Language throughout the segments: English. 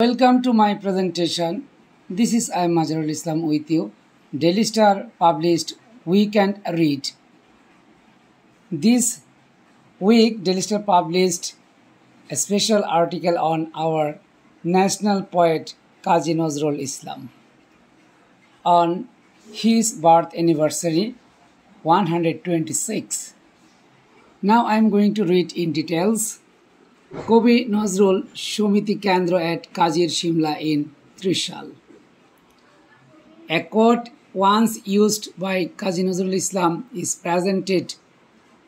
Welcome to my presentation. This is I am Mazharul Islam with you. Daily Star published Weekend Read. This week Daily Star published a special article on our national poet Kazi Nazrul Islam on his birth anniversary 126. Now I am going to read in details. Kazi Nazrul Shomiti Kendra at Kazir Shimla in Trishal. A quote once used by Kazi Nazrul Islam is presented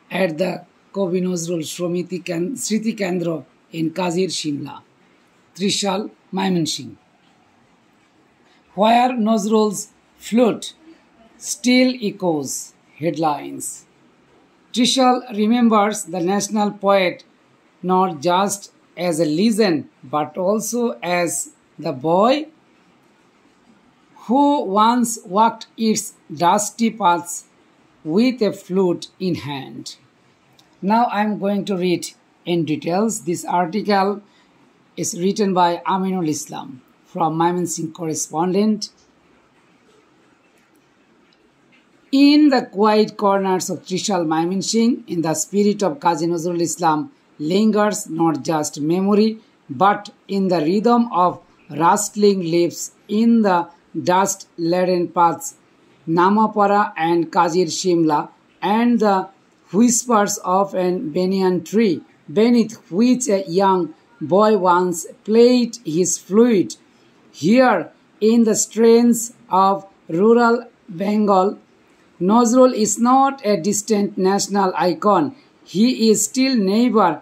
at the Kazi Nazrul Smriti Kendra in Kazir Shimla, Trishal, Mymensingh, where Nazrul's flute still echoes. Headlines: Trishal remembers the national poet not just as a legend but also as the boy who once walked its dusty paths with a flute in hand. Now I am going to read in details. This article is written by Aminul Islam from Mymensingh correspondent. In the quiet corners of Trishal, Mymensingh, in the spirit of Kazi Nazrul Islam lingers not just memory, but in the rhythm of rustling leaves in the dust-laden paths, Namapara and Kazir Shimla, and the whispers of an banyan tree, beneath which a young boy once played his flute. Here, in the strains of rural Bengal, Nazrul is not a distant national icon. He is still neighbor,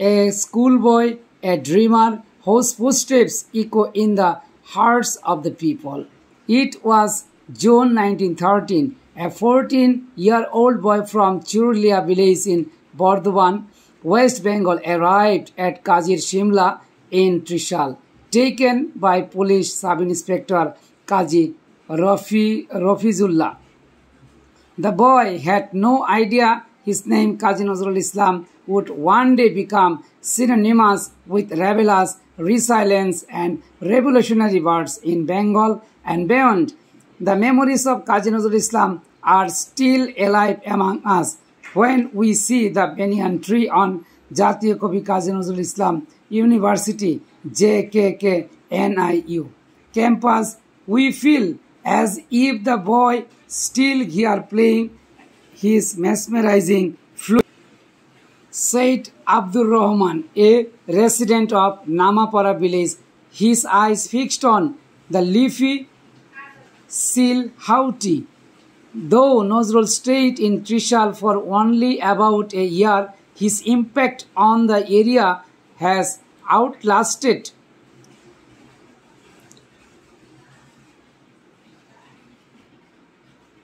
a schoolboy, a dreamer whose footsteps echo in the hearts of the people. It was June 1913. A 14-year-old boy from Churulia village in Bardhaman, West Bengal, arrived at Kazir Shimla in Trishal, taken by police sub-inspector Kazi Rafizullah. The boy had no idea his name, Kazi Nazrul Islam, would one day become synonymous with rebellious resilience and revolutionary words in Bengal and beyond. The memories of Kazi Nazrul Islam are still alive among us. When we see the banyan tree on Jatiya Kavi Kazi Nazrul Islam University JKKNIU campus, we feel as if the boy still here playing his mesmerizing flute, said Abdur Rahman, a resident of Namapara village, his eyes fixed on the leafy Silhouette. Though Nazrul stayed in Trishal for only about a year, his impact on the area has outlasted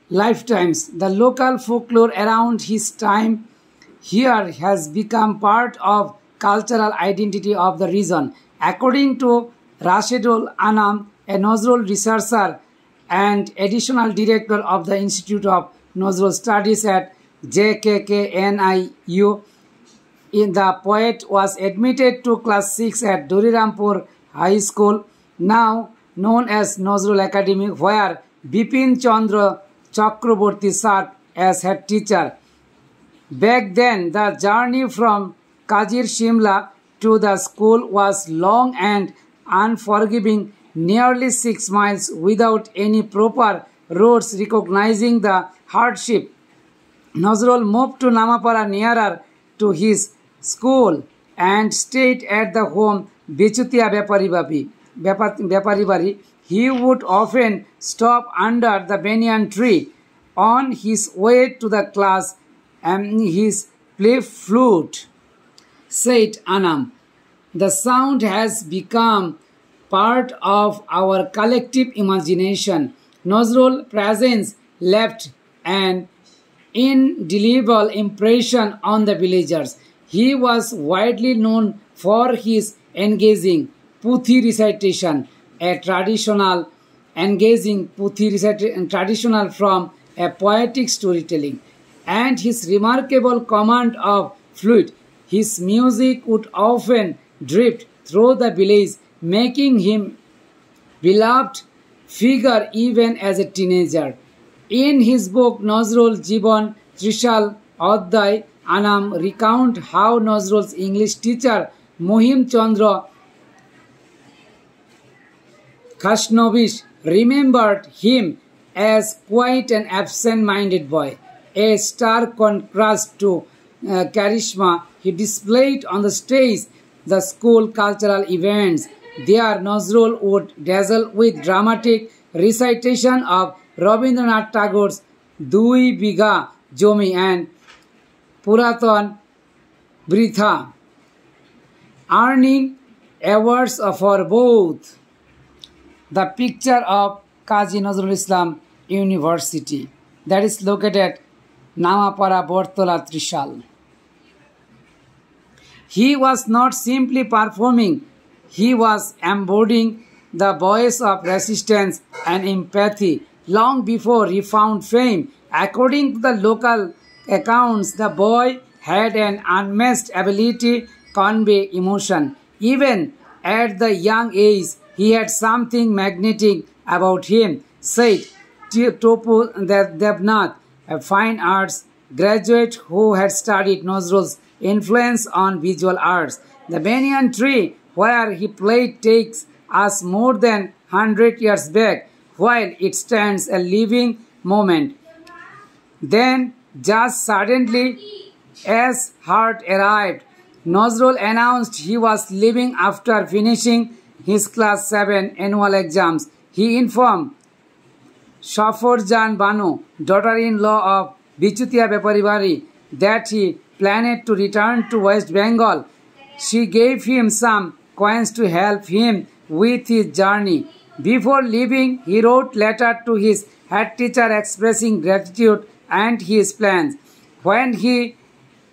lifetimes. The local folklore around his time here has become part of cultural identity of the region. According to Rashidul Anam, a Nazrul researcher and additional director of the Institute of Nazrul Studies at JKKNIU, the poet was admitted to class 6 at Durirampur High School, now known as Nazrul Academy, where Bipin Chandra Chakraborty served as head teacher. Back then, the journey from Kazir Shimla to the school was long and unforgiving, nearly 6 miles without any proper roads. Recognizing the hardship, Nazrul moved to Namapara nearer to his school and stayed at the home Bichutia Beparibari. He would often stop under the banyan tree on his way to the class and his play flute, said Anam. The sound has become part of our collective imagination. Nazrul's presence left an indelible impression on the villagers. He was widely known for his engaging Puthi recitation, a traditional traditional from a poetic storytelling, and his remarkable command of flute. His music would often drift through the village, making him beloved figure even as a teenager. In his book Nazrul Jiban Trishal Adhyay Anam recount how Nazrul's English teacher Mohim Chandra Khashnovish remembered him as quite an absent-minded boy, a stark contrast to charisma he displayed on the stage, the school cultural events. There, Nazrul would dazzle with dramatic recitation of Rabindranath Tagore's Dui Bigha Jomi and Puratan Britha, earning awards for both. The picture of Kazi Nazrul Islam University that is located at Namapara Bortola Trishal. He was not simply performing, he was embodying the voice of resistance and empathy long before he found fame. According to the local accounts, the boy had an unmatched ability to convey emotion. Even at the young age, he had something magnetic about him, said Topu Devnath, a fine arts graduate who had studied Nazrul's influence on visual arts. The banyan tree where he played takes us more than 100 years back, while it stands a living moment. Then, just suddenly, as Hart arrived, Nazrul announced he was leaving after finishing his Class 7 annual exams. He informed Shaforjan Banu, daughter-in-law of Bichutia Beparibari, that he planned to return to West Bengal. She gave him some coins to help him with his journey. Before leaving, he wrote a letter to his head teacher expressing gratitude and his plans. When his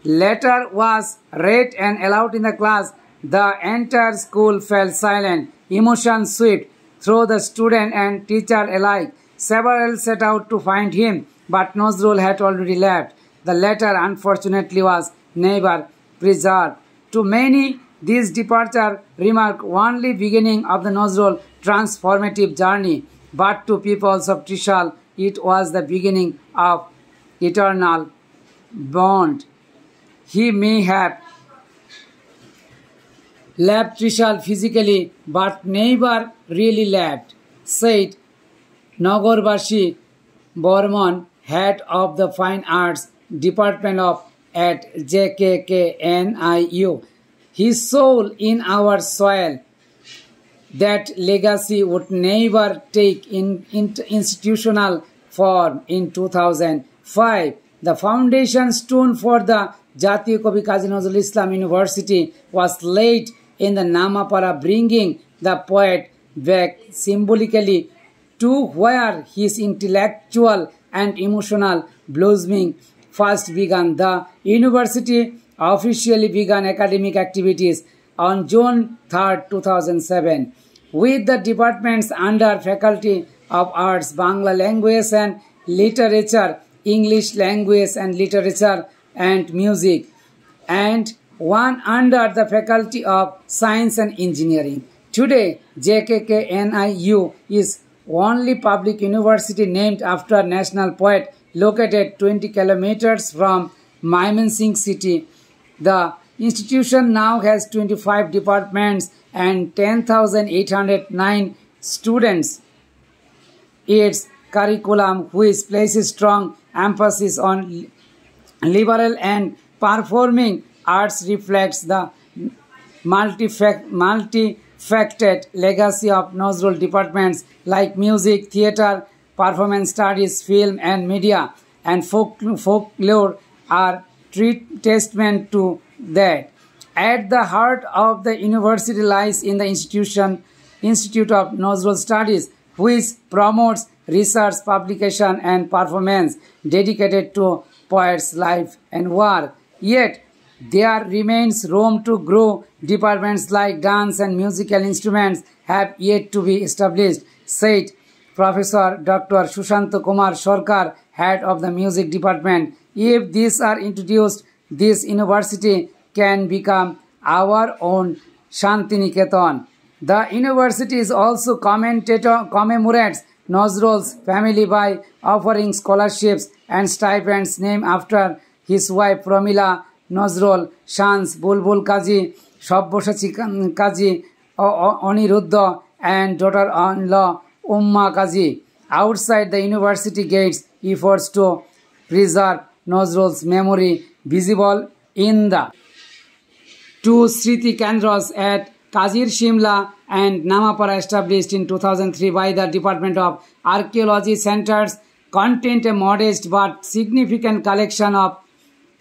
letter was read and aloud in the class, the entire school fell silent. Emotion swept through the student and teacher alike. Several set out to find him, but Nazrul had already left. The letter, unfortunately, was never preserved. To many, this departure remarked only beginning of the Nazrul transformative journey, but to peoples of Trishal, it was the beginning of eternal bond. He may have left Trishal physically, but never really left, said Nagorbashi Borman, head of the Fine Arts Department at JKKNIU. His soul in our soil. That legacy would never take institutional form. In 2005, the foundation stone for the Jatiya Kavi Kazi Nazrul Islam University was laid in the Namapara, bringing the poet back symbolically to where his intellectual and emotional blossoming first began. The university officially began academic activities on June 3, 2007, with the departments under Faculty of Arts, Bangla Language and Literature, English Language and Literature and Music, and one under the Faculty of Science and Engineering. Today, JKKNIU is only public university named after national poet, located 20 kilometers from Mymensingh city. The institution now has 25 departments and 10,809 students. Its curriculum, which places strong emphasis on liberal and performing arts, reflects the multifaceted legacy of Nazrul departments like music, theatre, performance studies, film and media, and folklore are testament to that. At the heart of the university lies in the Institute of Nazrul Studies, which promotes research, publication and performance dedicated to poets' life and work. Yet, there remains room to grow. Departments like dance and musical instruments have yet to be established, said Professor Dr. Sushant Kumar Sarkar, head of the music department. If these are introduced, this university can become our own Shantiniketan. The university is also commemorates Nazrul's family by offering scholarships and stipends named after his wife Pramila Nazrul, sons Bulbul Kazi, Shabboshachi Kazi, Aniruddha, and daughter-in-law Umma Kazi. Outside the university gates, efforts to preserve Nazrul's memory visible in the two Sriti Kendras at Kazir Shimla and Namapara, established in 2003 by the Department of Archaeology, centers contain a modest but significant collection of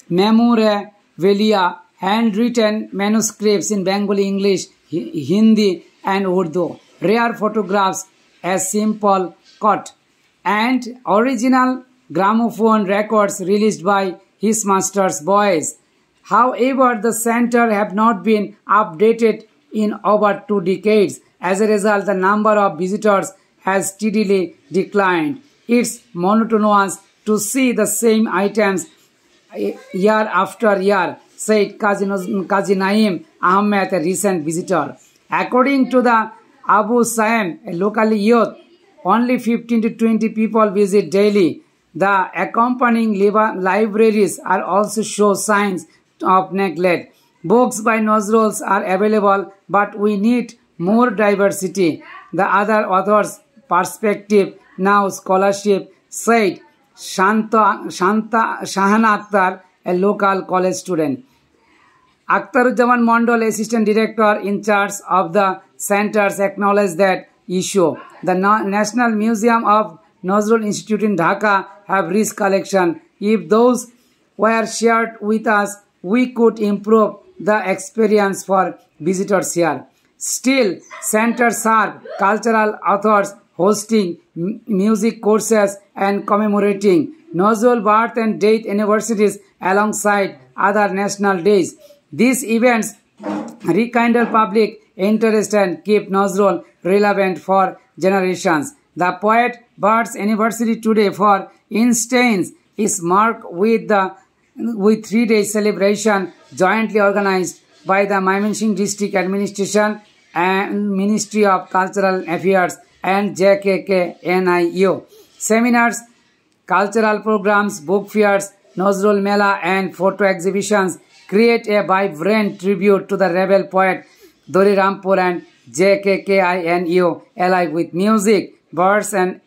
memorabilia, handwritten manuscripts in Bengali, English, Hindi, and Urdu, rare photographs, a simple cut, and original gramophone records released by his master's boys. However, the center have not been updated in over 2 decades. As a result, the number of visitors has steadily declined. It's monotonous to see the same items year after year, said Qazi Naim Ahmed, a recent visitor. According to the Abu Saim, a local youth, only 15 to 20 people visit daily. The accompanying libraries are also show signs of neglect. Books by Nazruls are available, but we need more diversity. The other author's perspective, now scholarship, said Shahana Akhtar, a local college student. Akhtaruzzaman Mondal, assistant director in charge of the centers, acknowledged that issue. The National Museum of Nazrul Institute in Dhaka have rich collection. If those were shared with us, we could improve the experience for visitors here. Still, centers serve cultural authors, hosting music courses and commemorating Nazrul birth and death anniversaries alongside other national days. These events rekindle public interest and keep Nazrul relevant for generations. The poet birth's anniversary today, for instance, is marked with 3-day celebration jointly organized by the Mymensingh District Administration and Ministry of Cultural Affairs and JKK-NIU. Seminars, cultural programs, book fairs, Nazrul Mela, and photo exhibitions create a vibrant tribute to the rebel poet Dori Rampur and JKKINU, alive with music, birds, and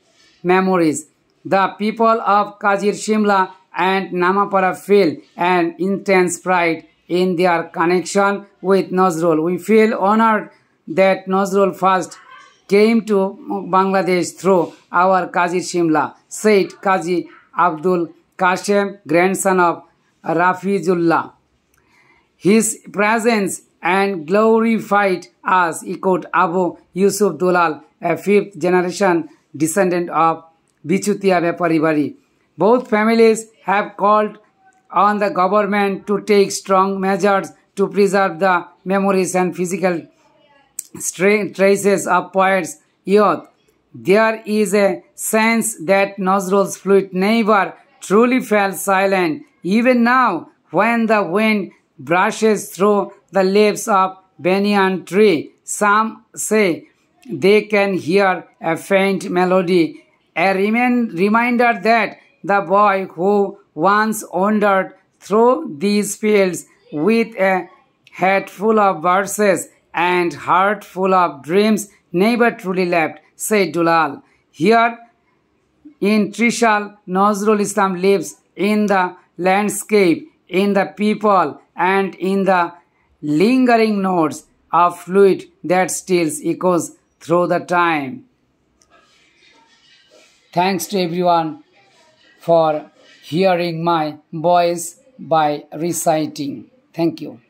memories. The people of Kazir Shimla and Namapara feel an intense pride in their connection with Nazrul. We feel honored that Nazrul first came to Bangladesh through our Kazir Shimla, said Qazi Abdul Kashem, grandson of Rafizullah. His presence and glorified us, echoed Abu Yusuf Dulal, a 5th generation descendant of Bichutia Paribari. Both families have called on the government to take strong measures to preserve the memories and physical traces of poets' youth. There is a sense that Nazrul's flute never truly fell silent. Even now, when the wind brushes through the leaves of banyan tree, some say they can hear a faint melody, a reminder that the boy who once wandered through these fields with a head full of verses and heart full of dreams never truly left, said Dulal. Here in Trishal, Nazrul Islam lives in the landscape, in the people, and in the lingering notes of fluid that still echoes through the time. Thanks to everyone for hearing my voice by reciting. Thank you.